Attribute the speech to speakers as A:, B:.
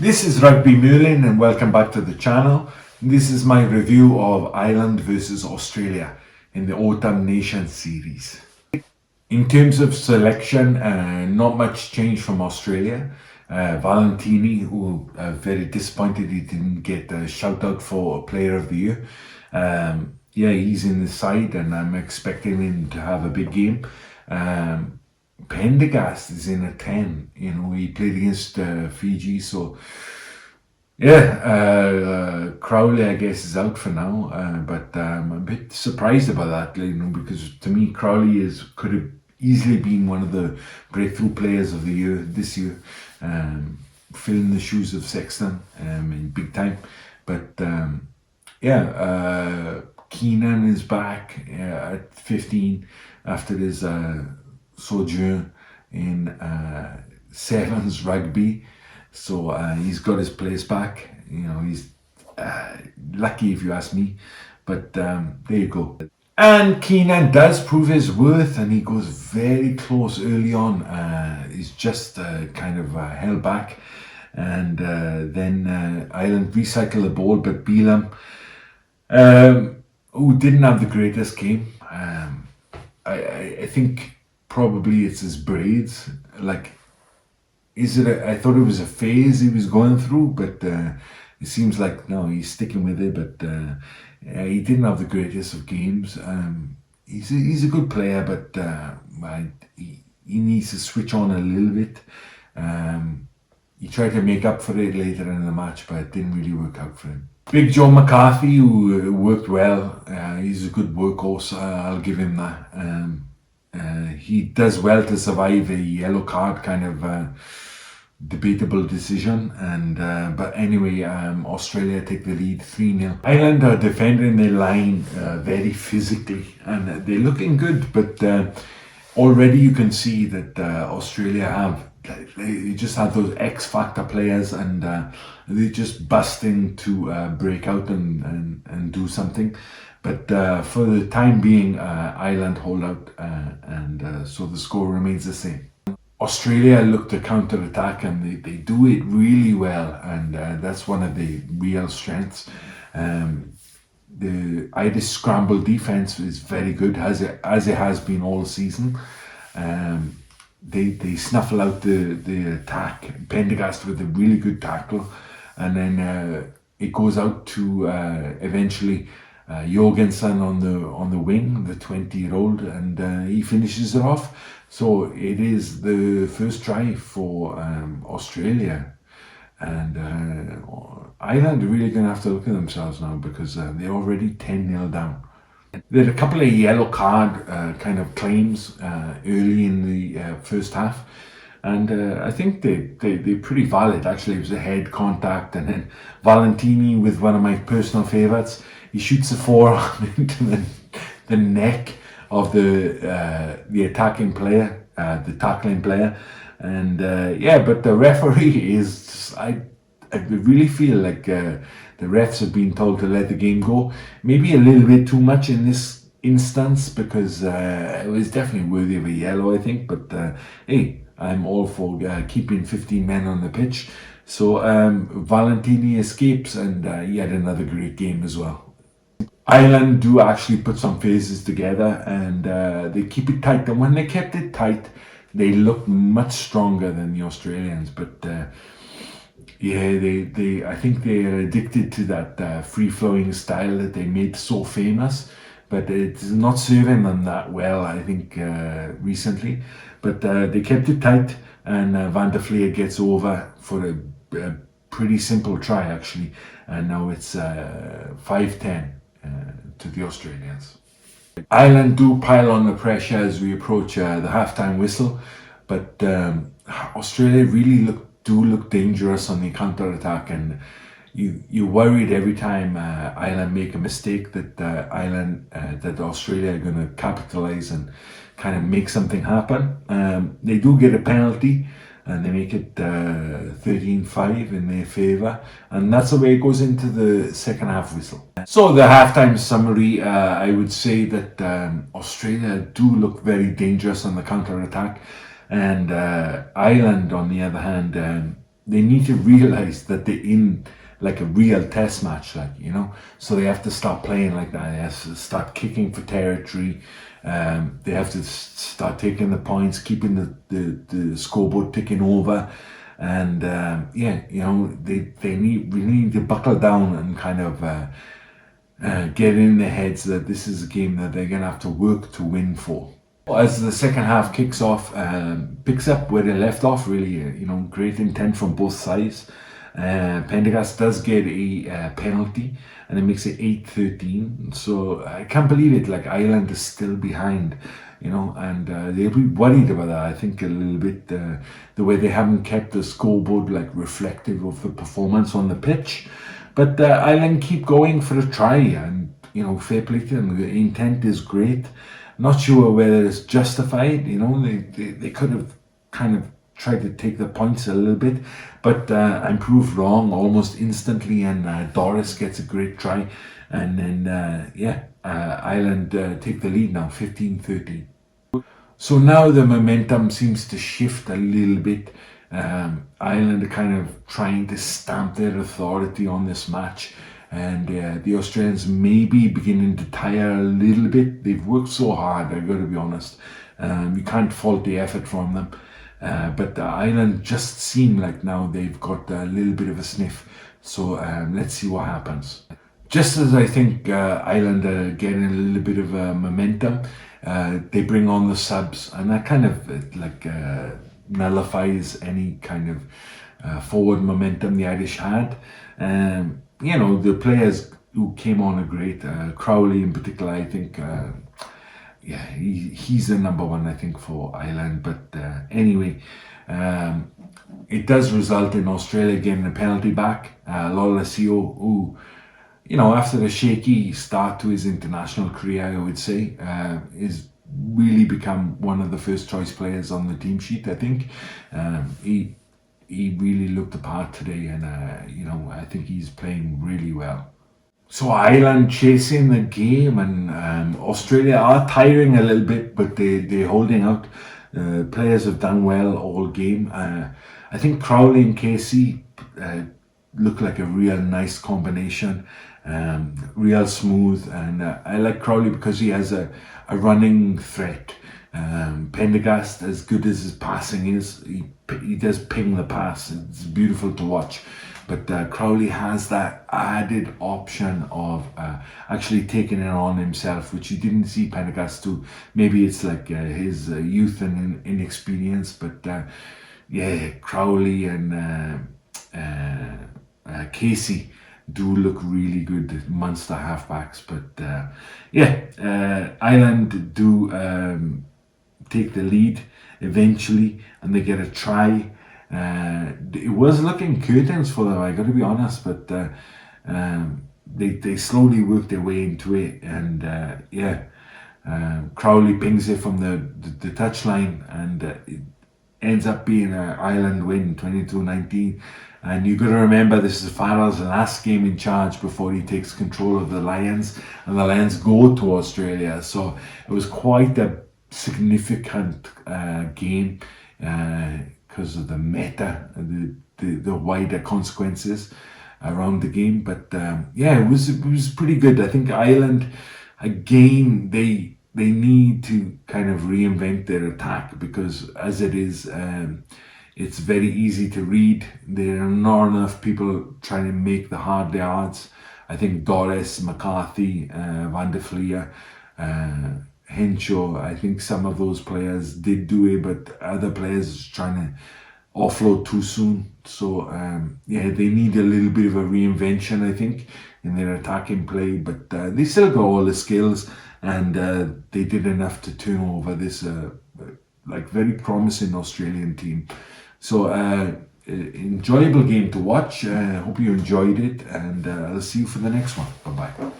A: This is Rugby Merlin and welcome back to the channel. This is my review of Ireland versus Australia in the Autumn Nations series. In terms of selection, not much change from Australia. Valentini, who very disappointed he didn't get a shout out for Player of the Year. Yeah, he's in the side and I'm expecting him to have a big game. Pendergast is in a 10. You know, he played against Fiji, so yeah. Crowley, I guess, is out for now, but I'm a bit surprised about that, you know, because to me, Crowley could have easily been one of the breakthrough players of the year this year, filling the shoes of Sexton in big time. But yeah, Keenan is back at 15 after his sojourn in Sevens rugby, so he's got his place back. You know, he's lucky if you ask me, but there you go. And Keenan does prove his worth and he goes very close early on. He's just kind of held back, and then Ireland recycle the ball, but Bealham, who didn't have the greatest game, I think probably it's his braids. Like, I thought it was a phase he was going through, but it seems like no, he's sticking with it. But he didn't have the greatest of games. He's a good player, but he needs to switch on a little bit. He tried to make up for it later in the match, but it didn't really work out for him. Big Joe McCarthy, who worked well. He's a good workhorse. I'll give him that. He does well to survive a yellow card kind of debatable decision, and but anyway, Australia take the lead 3-0. Ireland are defending their line very physically and they're looking good, but already you can see that Australia they just have those X-factor players, and they're just busting to break out and do something. But for the time being, Ireland hold out, and so the score remains the same. Australia look to counter-attack and they do it really well, and that's one of the real strengths. The Irish scramble defense is very good, as it has been all season. They snuffle out the attack. Pendergast with a really good tackle, and then it goes out to eventually Jorgensen on the wing, the 20-year-old, and he finishes it off. So it is the first try for Australia, and Ireland are really going to have to look at themselves now, because they're already 10-0 down. There are a couple of yellow card kind of claims early in the first half, and I think they're pretty valid. Actually, it was a head contact, and then Valentini, with one of my personal favourites, he shoots a forearm into the neck of the attacking player, the tackling player, and yeah. But the referee is, I really feel like the refs have been told to let the game go. Maybe a little bit too much in this instance, because it was definitely worthy of a yellow, I think. But hey, I'm all for keeping 15 men on the pitch. So Valentini escapes, and he had another great game as well. Ireland do actually put some phases together, and they keep it tight. And when they kept it tight, they looked much stronger than the Australians. But yeah, I think they are addicted to that free-flowing style that they made so famous. But it's not serving them that well, I think, recently. But they kept it tight, and Van der Fleer gets over for a pretty simple try, actually. And now it's 5-10 to the Australians. Ireland do pile on the pressure as we approach the halftime whistle, but Australia really do look dangerous on the counter-attack, and you're worried every time Ireland make a mistake that that Australia are going to capitalize and kind of make something happen. They do get a penalty, and they make it 13-5 in their favour, and that's the way it goes into the second half whistle. So the halftime summary, I would say that Australia do look very dangerous on the counter-attack, and Ireland, on the other hand, they need to realize that they're in like a real test match, like, you know, so they have to stop playing like that. They have to start kicking for territory. They have to start taking the points, keeping the scoreboard ticking over. And yeah, you know, they really need to buckle down and kind of get in their heads that this is a game that they're going to have to work to win for. As the second half kicks off, picks up where they left off, really, you know, great intent from both sides. Pendergast does get a penalty, and it makes it 8-13. So I can't believe it. Like, Ireland is still behind, you know, and they'll be worried about that. I think a little bit the way they haven't kept the scoreboard like reflective of the performance on the pitch. But Ireland keep going for a try, and you know, fair play to them. The intent is great. Not sure whether it's justified. You know, they could have kind of tried to take the points a little bit, but I'm proved wrong almost instantly, and Doris gets a great try, and then yeah, Ireland take the lead now, 15-13. So now the momentum seems to shift a little bit. Ireland are kind of trying to stamp their authority on this match, and the Australians may be beginning to tire a little bit. They've worked so hard, I've got to be honest. You can't fault the effort from them. But Ireland just seem like now they've got a little bit of a sniff. So let's see what happens. Just as I think Ireland are getting a little bit of momentum, they bring on the subs, and that kind of nullifies any kind of forward momentum the Irish had. You know, the players who came on are great. Crowley in particular, I think, yeah, he's the number one, I think, for Ireland. But anyway, it does result in Australia getting a penalty back. Lolesio, who, you know, after a shaky start to his international career, I would say, is really become one of the first choice players on the team sheet, I think. He really looked the part today, and you know, I think he's playing really well. So Ireland chasing the game, and Australia are tiring a little bit, but they're holding out. Players have done well all game. I think Crowley and Casey look like a real nice combination, real smooth, and I like Crowley because he has a running threat. Pendergast, as good as his passing is, he does ping the pass. It's beautiful to watch. But Crowley has that added option of actually taking it on himself, which you didn't see Pendergast do. Maybe it's like his youth and inexperience, but yeah, Crowley and Casey do look really good, monster halfbacks. But yeah, Ireland do take the lead eventually, and they get a try. It was looking curtains for them, I got to be honest, but they slowly worked their way into it, and yeah, Crowley pings it from the touchline, and it ends up being an Ireland win, 22-19. And you got to remember, this is Farrell's last game in charge before he takes control of the Lions, and the Lions go to Australia. So it was quite a significant game because of the meta, the wider consequences around the game. But yeah, it was pretty good. I think Ireland, again, they need to kind of reinvent their attack, because as it is, it's very easy to read. There are not enough people trying to make the hard yards. I think Doris, McCarthy, Van der Fleer, Henshaw, I think some of those players did do it, but other players trying to offload too soon. So yeah, they need a little bit of a reinvention, I think, in their attacking play. But they still got all the skills, and they did enough to turn over this like very promising Australian team. So enjoyable game to watch. Hope you enjoyed it, and I'll see you for the next one. Bye bye.